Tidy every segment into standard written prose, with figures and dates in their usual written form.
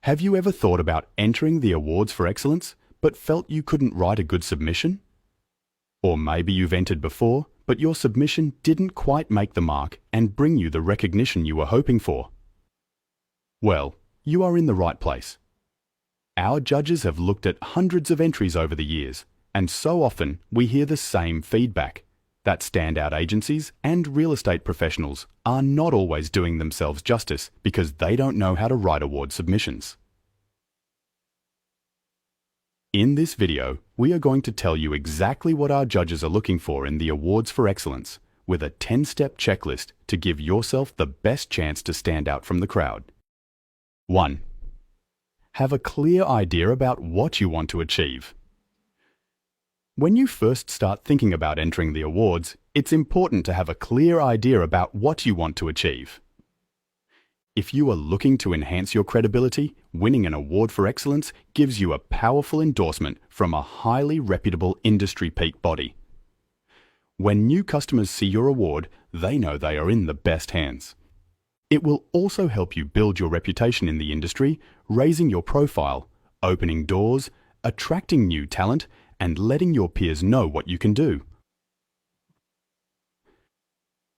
Have you ever thought about entering the Awards for Excellence, but felt you couldn't write a good submission? Or maybe you've entered before, but your submission didn't quite make the mark and bring you the recognition you were hoping for. Well, you are in the right place. Our judges have looked at hundreds of entries over the years, and so often we hear the same feedback, that standout agencies and real estate professionals are not always doing themselves justice because they don't know how to write award submissions. In this video, we are going to tell you exactly what our judges are looking for in the Awards for Excellence, with a 10-step checklist to give yourself the best chance to stand out from the crowd. 1. Have a clear idea about what you want to achieve. When you first start thinking about entering the awards, it's important to have a clear idea about what you want to achieve. If you are looking to enhance your credibility, winning an award for excellence gives you a powerful endorsement from a highly reputable industry peak body. When new customers see your award, they know they are in the best hands. It will also help you build your reputation in the industry, raising your profile, opening doors, attracting new talent, and letting your peers know what you can do.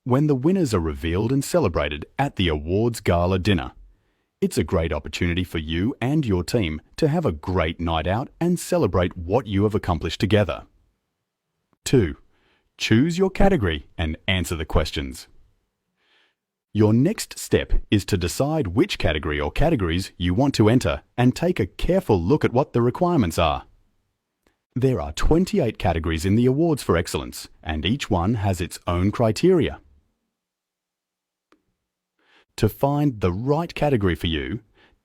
When the winners are revealed and celebrated at the awards gala dinner, it's a great opportunity for you and your team to have a great night out and celebrate what you have accomplished together. 2. Choose your category and answer the questions. Your next step is to decide which category or categories you want to enter and take a careful look at what the requirements are. There are 28 categories in the Awards for Excellence, and each one has its own criteria. To find the right category for you,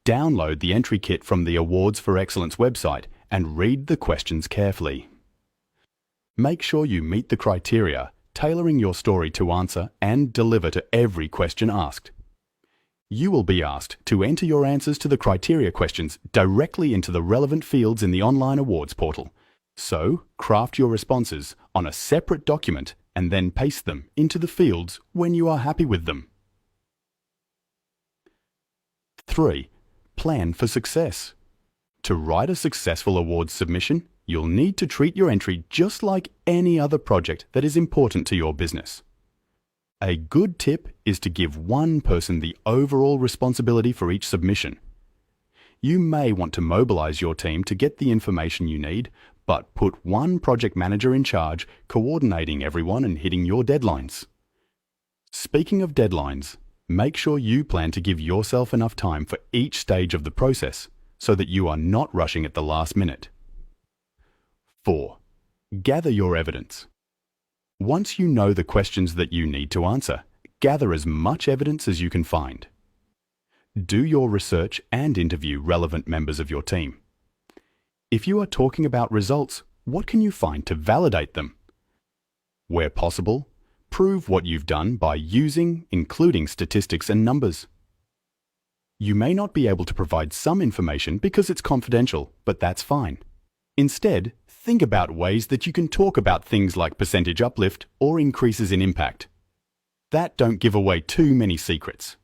download the entry kit from the Awards for Excellence website and read the questions carefully. Make sure you meet the criteria, tailoring your story to answer and deliver to every question asked. You will be asked to enter your answers to the criteria questions directly into the relevant fields in the online awards portal. So, craft your responses on a separate document and then paste them into the fields when you are happy with them. 3. Plan for success. To write a successful awards submission, you'll need to treat your entry just like any other project that is important to your business. A good tip is to give one person the overall responsibility for each submission. You may want to mobilize your team to get the information you need, but put one project manager in charge, coordinating everyone and hitting your deadlines. Speaking of deadlines, make sure you plan to give yourself enough time for each stage of the process so that you are not rushing at the last minute. 4. Gather your evidence. Once you know the questions that you need to answer, gather as much evidence as you can find. Do your research and interview relevant members of your team. If you are talking about results, what can you find to validate them? Where possible, prove what you've done by including statistics and numbers. You may not be able to provide some information because it's confidential, but that's fine. Instead, think about ways that you can talk about things like percentage uplift or increases in impact. That don't give away too many secrets.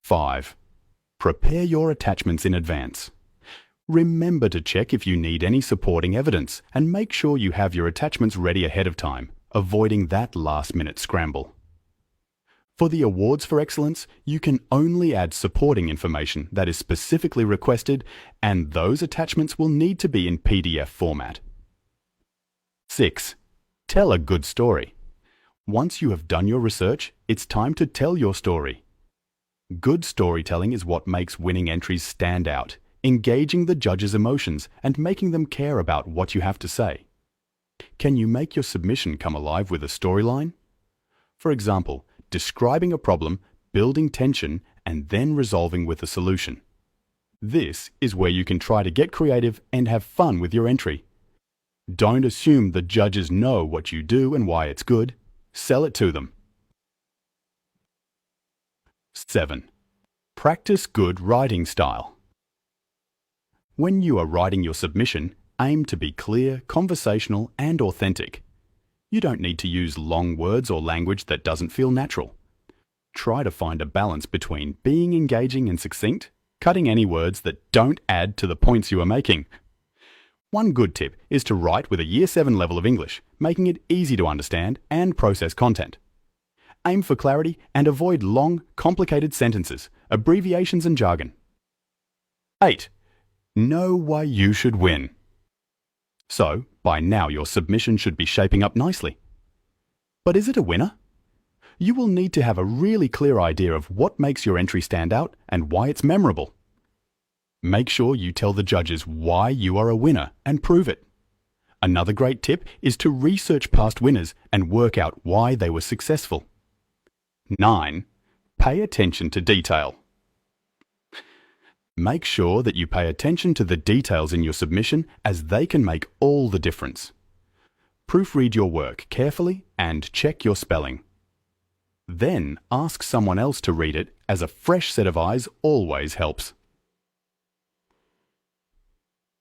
5. Prepare your attachments in advance. Remember to check if you need any supporting evidence and make sure you have your attachments ready ahead of time, avoiding that last-minute scramble. For the Awards for Excellence, you can only add supporting information that is specifically requested, and those attachments will need to be in PDF format. 6. Tell a good story. Once you have done your research, it's time to tell your story. Good storytelling is what makes winning entries stand out, engaging the judges' emotions and making them care about what you have to say. Can you make your submission come alive with a storyline? For example, describing a problem, building tension, and then resolving with a solution. This is where you can try to get creative and have fun with your entry. Don't assume the judges know what you do and why it's good. Sell it to them. 7. Practice good writing style. When you are writing your submission, aim to be clear, conversational, and authentic. You don't need to use long words or language that doesn't feel natural. Try to find a balance between being engaging and succinct, cutting any words that don't add to the points you are making. One good tip is to write with a Year 7 level of English, making it easy to understand and process content. Aim for clarity and avoid long, complicated sentences, abbreviations and jargon. 8. Know why you should win. So, by now your submission should be shaping up nicely. But is it a winner? You will need to have a really clear idea of what makes your entry stand out and why it's memorable. Make sure you tell the judges why you are a winner and prove it. Another great tip is to research past winners and work out why they were successful. 9. Pay attention to detail. Make sure that you pay attention to the details in your submission, as they can make all the difference. Proofread your work carefully and check your spelling. Then ask someone else to read it, as a fresh set of eyes always helps.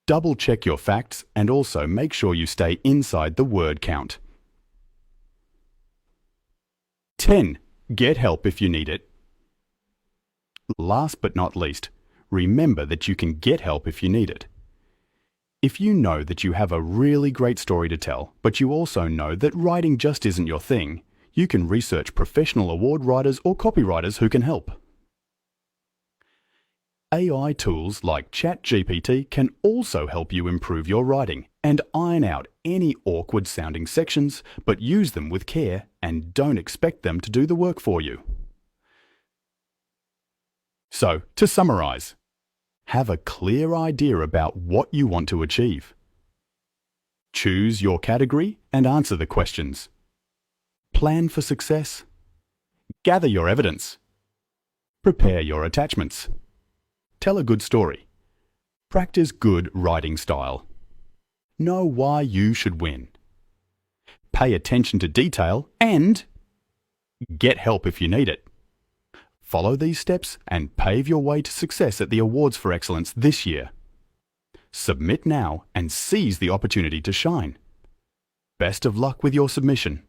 Double check your facts and also make sure you stay inside the word count. 10. Get help if you need it. Last but not least, remember that you can get help if you need it. If you know that you have a really great story to tell, but you also know that writing just isn't your thing, you can research professional award writers or copywriters who can help. AI tools like ChatGPT can also help you improve your writing and iron out any awkward sounding sections, but use them with care and don't expect them to do the work for you. So, to summarize, have a clear idea about what you want to achieve. Choose your category and answer the questions. Plan for success. Gather your evidence. Prepare your attachments. Tell a good story. Practice good writing style. Know why you should win. Pay attention to detail and get help if you need it. Follow these steps and pave your way to success at the Awards for Excellence this year. Submit now and seize the opportunity to shine. Best of luck with your submission.